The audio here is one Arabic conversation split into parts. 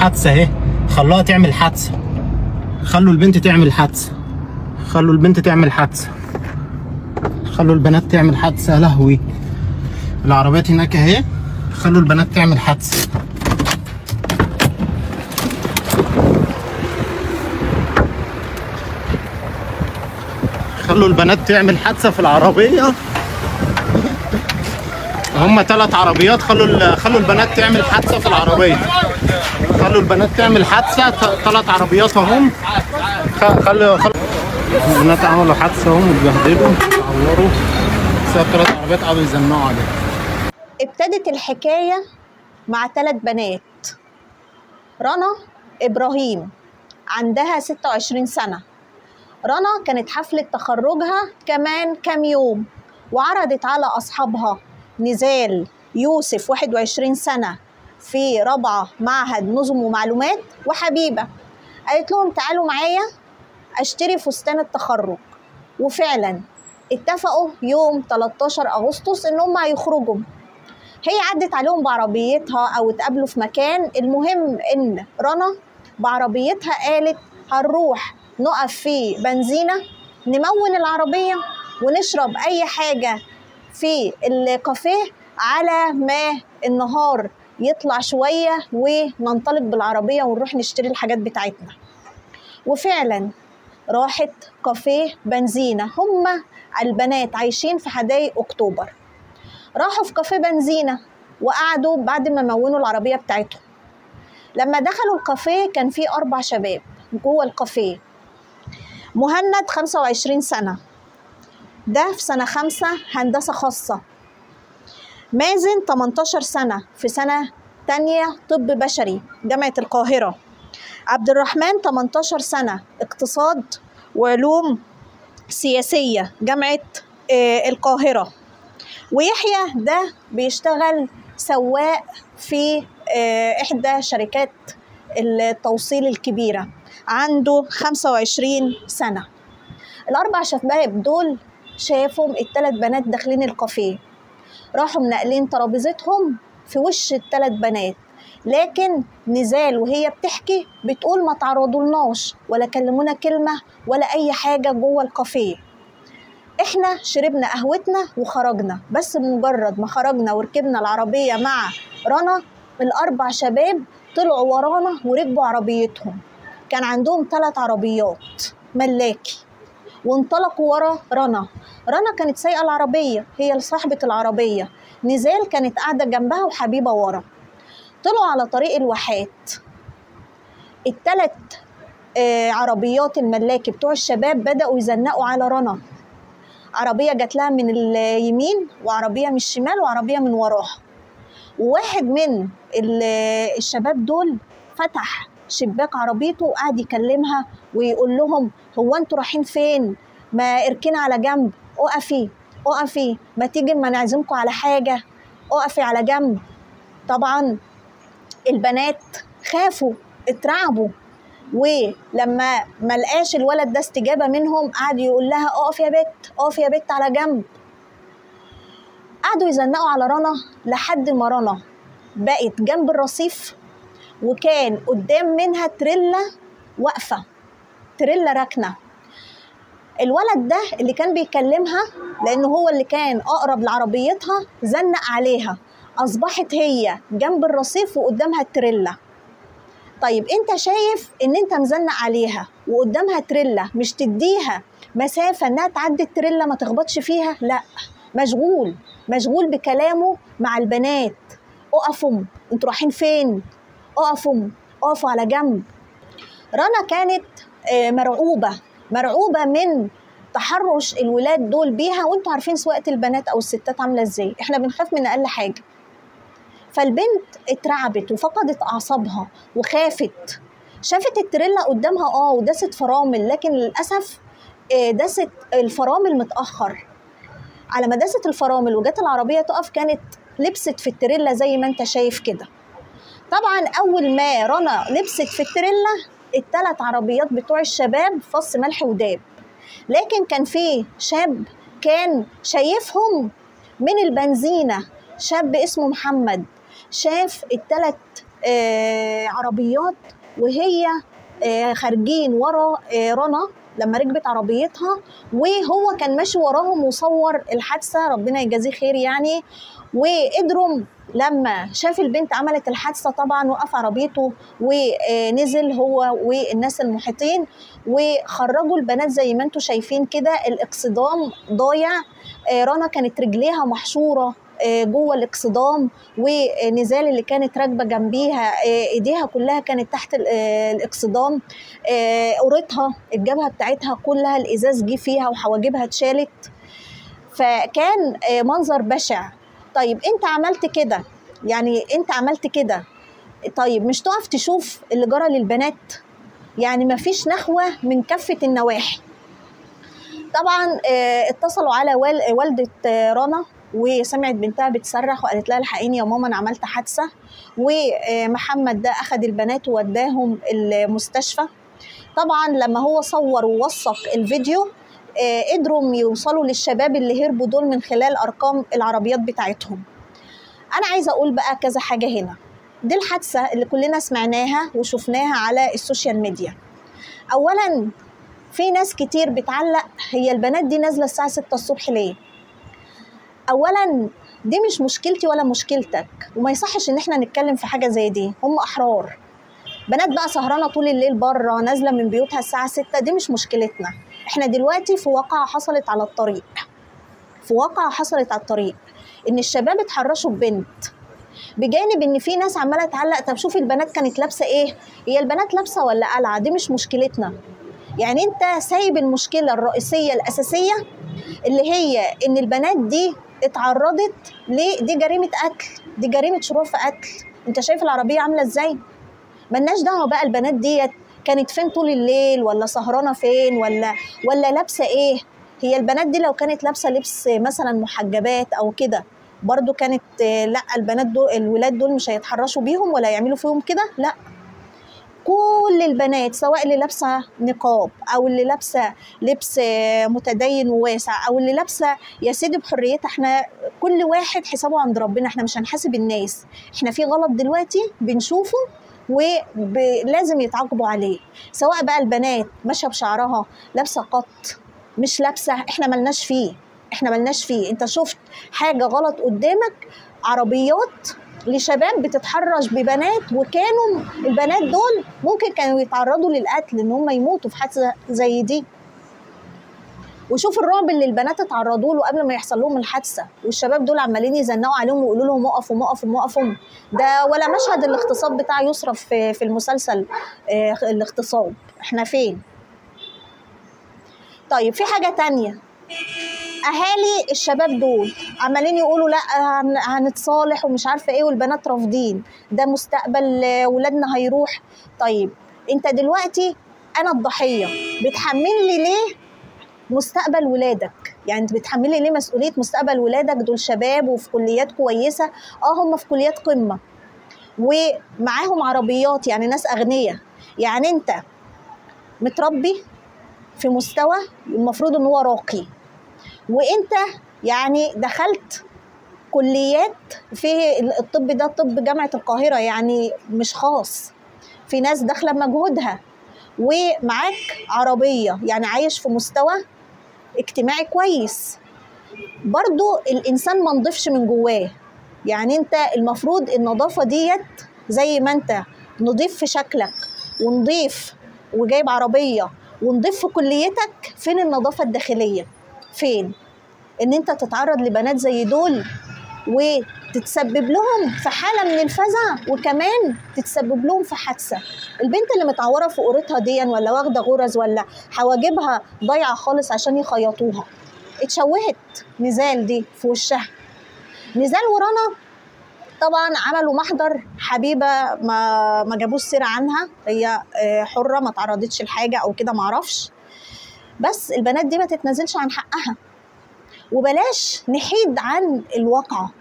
حادثه اهي، خلوها تعمل حادثه، خلوا البنت تعمل حادثه، خلوا البنت تعمل حادثه، خلوا البنات تعمل حادثه. يا لهوي، العربيات هناك اهي، خلوا البنات تعمل حادثه. خلوا البنات تعمل حادثه في العربيه. هم 3 عربيات، خلوا البنات تعمل حادثه في العربيه، خلوا البنات تعمل حادثه. 3 عربيات اهم، خلوا البنات عملوا حادثه اهم، اتبهدلوا اتعوروا بسبب 3 عربيات قعدوا يزنقوا عليها. ابتدت الحكايه مع 3 بنات. رنا ابراهيم عندها 26 سنه. رنا كانت حفله تخرجها كمان كام يوم، وعرضت على اصحابها نزال يوسف 21 سنة في رابعة معهد نظم ومعلومات وحبيبة، قالت لهم تعالوا معايا اشتري فستان التخرج. وفعلا اتفقوا يوم 13 أغسطس ان هم هيخرجوا. هي عدت عليهم بعربيتها او اتقابلوا في مكان. المهم ان رنا بعربيتها قالت هنروح نقف في بنزينة نمون العربية ونشرب اي حاجة في الكافيه على ما النهار يطلع شوية وننطلق بالعربية ونروح نشتري الحاجات بتاعتنا. وفعلا راحت كافيه بنزينة، هم البنات عايشين في حدائق أكتوبر. راحوا في كافيه بنزينة وقعدوا بعد ما مونوا العربية بتاعتهم. لما دخلوا الكافيه كان في 4 شباب جوه الكافيه. مهند 25 سنة، ده في سنة 5 هندسة خاصة. مازن 18 سنة في سنة تانية طب بشري جامعة القاهرة. عبد الرحمن 18 سنة اقتصاد وعلوم سياسية جامعة القاهرة. ويحيى ده بيشتغل سواق في إحدى شركات التوصيل الكبيرة، عنده 25 سنة. ال4 شباب دول شافوا ال3 بنات داخلين الكافيه، راحوا منقلين ترابيزتهم في وش ال3 بنات. لكن نزال وهي بتحكي بتقول ما تعرضولناش ولا كلمونا كلمة ولا أي حاجة جوه الكافيه. احنا شربنا قهوتنا وخرجنا، بس بمجرد ما خرجنا وركبنا العربية مع رنا ال4 شباب طلعوا ورانا وركبوا عربيتهم. كان عندهم 3 عربيات ملاكي وانطلقوا ورا رنا. رنا كانت سايقة العربية، هي صاحبة العربية. نزال كانت قاعدة جنبها وحبيبة ورا. طلعوا على طريق الواحات. ال3 عربيات الملاكي بتوع الشباب بدأوا يزنقوا على رنا. عربية جات لها من اليمين وعربية من الشمال وعربية من وراها. وواحد من الشباب دول فتح شباك عربيته وقعد يكلمها ويقول لهم هو انتوا رايحين فين؟ ما اركني على جنب، اقفي اقفي، ما تيجي ما نعزمكم على حاجة، اقفي على جنب. طبعا البنات خافوا اترعبوا، ولما ما لقاش الولد ده استجابة منهم قعد يقول لها اقفي يا بت، اقفي يا بت على جنب. قعدوا يزنقوا على رنا لحد ما رنا بقت جنب الرصيف، وكان قدام منها تريلا واقفة، تريلا راكنة. الولد ده اللي كان بيكلمها لأنه هو اللي كان أقرب لعربيتها زنق عليها، أصبحت هي جنب الرصيف وقدامها التريلا. طيب أنت شايف إن أنت مزنق عليها وقدامها تريلا، مش تديها مسافة إنها تعدي التريلا ما تخبطش فيها؟ لأ، مشغول بكلامه مع البنات. اقفوا، انتوا رايحين فين؟ اقفوا على جنب. رنا كانت مرعوبة من تحرش الولاد دول بيها، وانتوا عارفين سواقة البنات او الستات عاملة ازاي، احنا بنخاف من اقل حاجة. فالبنت اترعبت وفقدت اعصابها وخافت. شافت التريلا قدامها وداست فرامل، لكن للاسف داست الفرامل متأخر. على ما داست الفرامل وجت العربية تقف كانت لبست في التريلا زي ما انت شايف كده. طبعا اول ما رنا لبست في التريلا ال3 عربيات بتوع الشباب فص ملح وداب. لكن كان في شاب كان شايفهم من البنزينة، شاب اسمه محمد، شاف ال3 عربيات وهي خارجين ورا رنا لما ركبت عربيتها، وهو كان ماشي وراهم وصور الحادثه، ربنا يجازيه خير يعني. وقدروا لما شاف البنت عملت الحادثه طبعا وقف عربيته ونزل هو والناس المحيطين وخرجوا البنات زي ما انتم شايفين كده. الاكسدام ضايع، رنا كانت رجليها محشوره جوه الاكسدام، ونزال اللي كانت راكبه جنبيها ايديها كلها كانت تحت الاكسدام، قرتها الجبهه بتاعتها كلها الازاز جه فيها وحواجبها اتشالت، فكان منظر بشع. طيب انت عملت كده، يعني انت عملت كده، طيب مش تقف تشوف اللي جرى للبنات؟ يعني مفيش نخوه من كافه النواحي. طبعا اتصلوا على والده رنا وسمعت بنتها بتصرخ وقالت لها الحقيني يا ماما انا عملت حادثه، ومحمد ده اخذ البنات ووداهم المستشفى. طبعا لما هو صور ووثق الفيديو قدروا يوصلوا للشباب اللي هربوا دول من خلال ارقام العربيات بتاعتهم. انا عايزه اقول بقى كذا حاجه هنا. دي الحادثه اللي كلنا سمعناها وشفناها على السوشيال ميديا. اولا في ناس كتير بتعلق هي البنات دي نازله الساعه 6 الصبح ليه؟ اولا دي مش مشكلتي ولا مشكلتك، وما يصحش ان احنا نتكلم في حاجه زي دي، هم احرار. بنات بقى سهرانه طول الليل بره نازله من بيوتها الساعه 6، دي مش مشكلتنا. احنا دلوقتي في واقعه حصلت على الطريق، في واقعه حصلت على الطريق ان الشباب اتحرشوا ببنت، بجانب ان في ناس عماله تعلق طب شوفي البنات كانت لابسه ايه، هي البنات لابسه ولا قلعه؟ دي مش مشكلتنا. يعني انت سايب المشكله الرئيسيه الاساسيه اللي هي ان البنات دي اتعرضت دي جريمه قتل، دي جريمه شروع في قتل. انت شايف العربيه عامله ازاي؟ ملناش دعوه بقى البنات ديت كانت فين طول الليل، ولا سهرانه فين، ولا لابسه ايه. هي البنات دي لو كانت لابسه لبس مثلا محجبات او كده برضو كانت لا، البنات دول الولاد دول مش هيتحرشوا بيهم ولا يعملوا فيهم كده، لا. كل البنات سواء اللي لابسه نقاب او اللي لابسه لبس متدين وواسع او اللي لابسه يا سيدي بحريتها، احنا كل واحد حسابه عند ربنا، احنا مش هنحاسب الناس. احنا في غلط دلوقتي بنشوفه ولازم يتعاقبوا عليه، سواء بقى البنات ماشيه بشعرها لابسه قط مش لابسه، احنا ملناش فيه، احنا ملناش فيه. انت شفت حاجه غلط قدامك، عربيات لشباب بتتحرش ببنات، وكانوا البنات دول ممكن كانوا يتعرضوا للقتل، ان هم يموتوا في حادثه زي دي. وشوف الرعب اللي البنات اتعرضوا له قبل ما يحصل لهم الحادثه، والشباب دول عمالين يزنقوا عليهم ويقولوا لهم اقفوا اقفوا اقفوا. ده ولا مشهد الاغتصاب بتاع يسرى في المسلسل الاغتصاب، احنا فين؟ طيب في حاجه تانية، اهالي الشباب دول عمالين يقولوا لا هنتصالح ومش عارفه ايه، والبنات رافضين، ده مستقبل ولادنا هيروح. طيب انت دلوقتي انا الضحيه، بتحملني ليه مستقبل ولادك؟ يعني انت بتحملي ليه مسؤوليه مستقبل ولادك؟ دول شباب وفي كليات كويسه، هم في كليات قمه ومعاهم عربيات، يعني ناس اغنياء. يعني انت متربي في مستوى المفروض ان هو راقي، وانت يعني دخلت كليات في الطب، ده طب جامعه القاهره يعني مش خاص، في ناس داخله بمجهودها، ومعاك عربيه، يعني عايش في مستوى اجتماعي كويس. برضو الانسان ما نضيفش من جواه، يعني انت المفروض النظافه ديت زي ما انت نضيف في شكلك ونضيف وجايب عربيه ونضيف في كليتك، فين النظافه الداخليه؟ فين؟ ان انت تتعرض لبنات زي دول وتتسبب لهم في حاله من الفزع، وكمان تتسبب لهم في حادثه. البنت اللي متعوره في قورتها دي ولا واخده غرز ولا حواجبها ضايعه خالص عشان يخيطوها، اتشوهت نزال دي في وشها. نزال ورنا طبعا عملوا محضر، حبيبه ما جابوش سيره عنها، هي حره ما تعرضتش لحاجه او كده معرفش، بس البنات دي ما تتنازلش عن حقها. وبلاش نحيد عن الواقعة،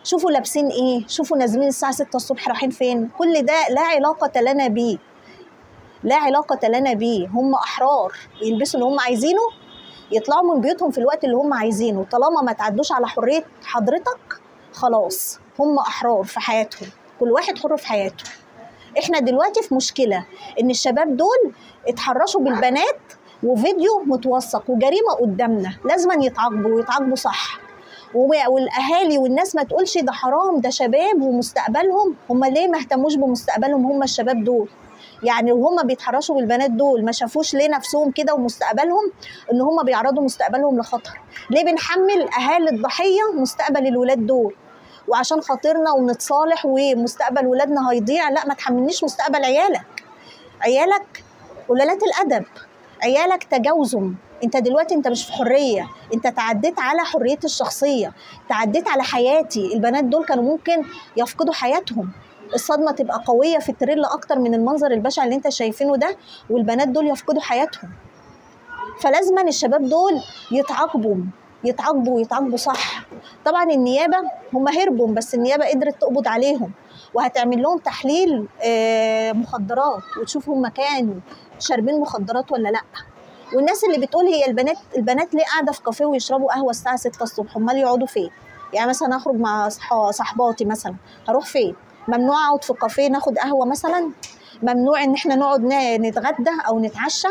شوفوا لابسين ايه، شوفوا نازلين الساعة 6 الصبح رايحين فين، كل ده لا علاقة لنا بيه، لا علاقة لنا بيه. هم أحرار يلبسوا اللي هم عايزينه، يطلعوا من بيوتهم في الوقت اللي هم عايزينه، طالما ما تعدوش على حرية حضرتك خلاص هم أحرار في حياتهم، كل واحد حر في حياته. احنا دلوقتي في مشكله ان الشباب دول اتحرشوا بالبنات وفيديو متوثق وجريمه قدامنا، لازم يتعاقبوا ويتعاقبوا صح. والاهالي والناس ما تقولش ده حرام، ده شباب ومستقبلهم. هم ليه ما اهتموش بمستقبلهم هم الشباب دول؟ يعني وهم بيتحرشوا بالبنات دول ما شافوش ليه نفسهم كده ومستقبلهم ان هم بيعرضوا مستقبلهم لخطر؟ ليه بنحمل اهالي الضحيه مستقبل الولاد دول؟ وعشان خاطرنا ونتصالح ومستقبل ولادنا هيضيع؟ لا، ما تحملنيش مستقبل عيالك قلالات الادب، عيالك تجاوزهم. انت دلوقتي انت مش في حريه، انت تعديت على حريه الشخصيه، تعديت على حياتي. البنات دول كانوا ممكن يفقدوا حياتهم، الصدمه تبقى قويه في التريل اكتر من المنظر البشع اللي انت شايفينه ده، والبنات دول يفقدوا حياتهم. فلازما الشباب دول يتعاقبوا صح. طبعا النيابه هم هربوا، بس النيابه قدرت تقبض عليهم وهتعمل لهم تحليل مخدرات وتشوف هم كانوا شاربين مخدرات ولا لا. والناس اللي بتقول هي البنات ليه قاعده في كافيه ويشربوا قهوه الساعه 6 الصبح؟ امال يقعدوا فين؟ يعني مثلا اخرج مع صحباتي مثلا، هروح فين؟ ممنوع اقعد في كافيه ناخد قهوه مثلا؟ ممنوع ان احنا نقعد نتغدى او نتعشى؟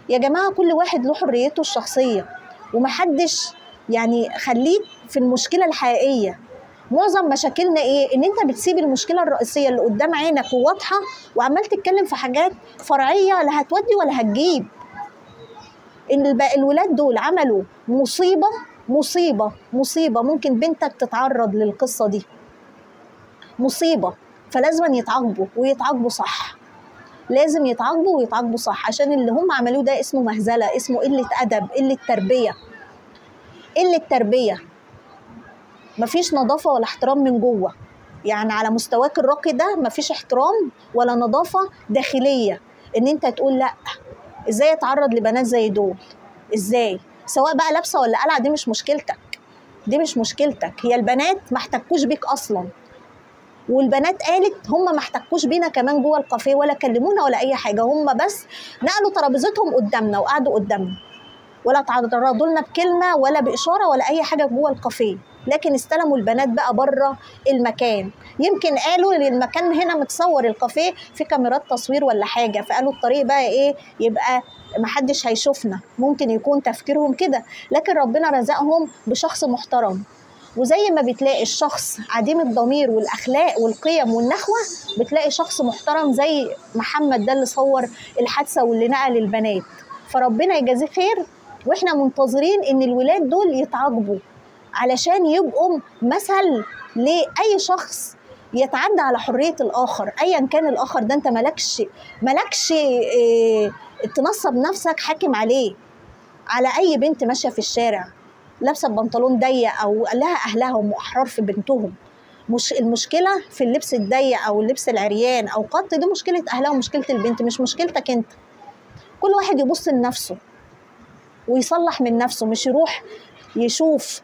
يا جماعه كل واحد له حريته الشخصيه، ومحدش يعني خليك في المشكله الحقيقيه. معظم مشاكلنا ايه؟ ان انت بتسيب المشكله الرئيسيه اللي قدام عينك وواضحه وعمال تتكلم في حاجات فرعيه لا هتودي ولا هتجيب. ان الولاد دول عملوا مصيبه ممكن بنتك تتعرض للقصه دي، مصيبه. فلازم يتعاقبوا ويتعاقبوا صح، لازم يتعاقبوا ويتعاقبوا صح، عشان اللي هم عملوه ده اسمه مهزله، اسمه قله ادب، قله تربيه. مفيش نظافه ولا احترام من جوه. يعني على مستواك الراقي ده مفيش احترام ولا نظافه داخليه، ان انت تقول لا ازاي اتعرض لبنات زي دول؟ ازاي؟ سواء بقى لابسه ولا قلعه، دي مش مشكلتك. هي البنات ما احتكوش بيك اصلا، والبنات قالت هم ما احتكوش بينا كمان جوه الكافيه ولا كلمونا ولا اي حاجه، هم بس نقلوا ترابيزتهم قدامنا وقعدوا قدامنا، ولا تعرضوا لنا بكلمه ولا باشاره ولا اي حاجه جوه الكافيه. لكن استلموا البنات بقى بره المكان، يمكن قالوا المكان هنا متصور، الكافيه في كاميرات تصوير ولا حاجه، فقالوا الطريق بقى ايه يبقى محدش هيشوفنا. ممكن يكون تفكيرهم كده، لكن ربنا رزقهم بشخص محترم. وزي ما بتلاقي الشخص عديم الضمير والاخلاق والقيم والنخوه، بتلاقي شخص محترم زي محمد ده اللي صور الحادثه واللي نقل البنات. فربنا يجازيه خير، واحنا منتظرين ان الولاد دول يتعاقبوا علشان يبقوا مثل لاي شخص يتعدى على حريه الاخر، ايا كان الاخر ده. انت مالكش تنصب نفسك حاكم عليه، على اي بنت ماشيه في الشارع لابسه بنطلون ضيق او لها اهلها واحرار في بنتهم. مش المشكله في اللبس الضيق او اللبس العريان او قط، دي مشكله اهلها ومشكله البنت، مش مشكلتك انت. كل واحد يبص لنفسه ويصلح من نفسه، مش يروح يشوف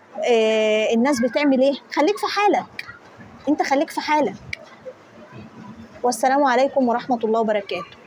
الناس بتعمل ايه. خليك في حالك، انت خليك في حالك. والسلام عليكم ورحمه الله وبركاته.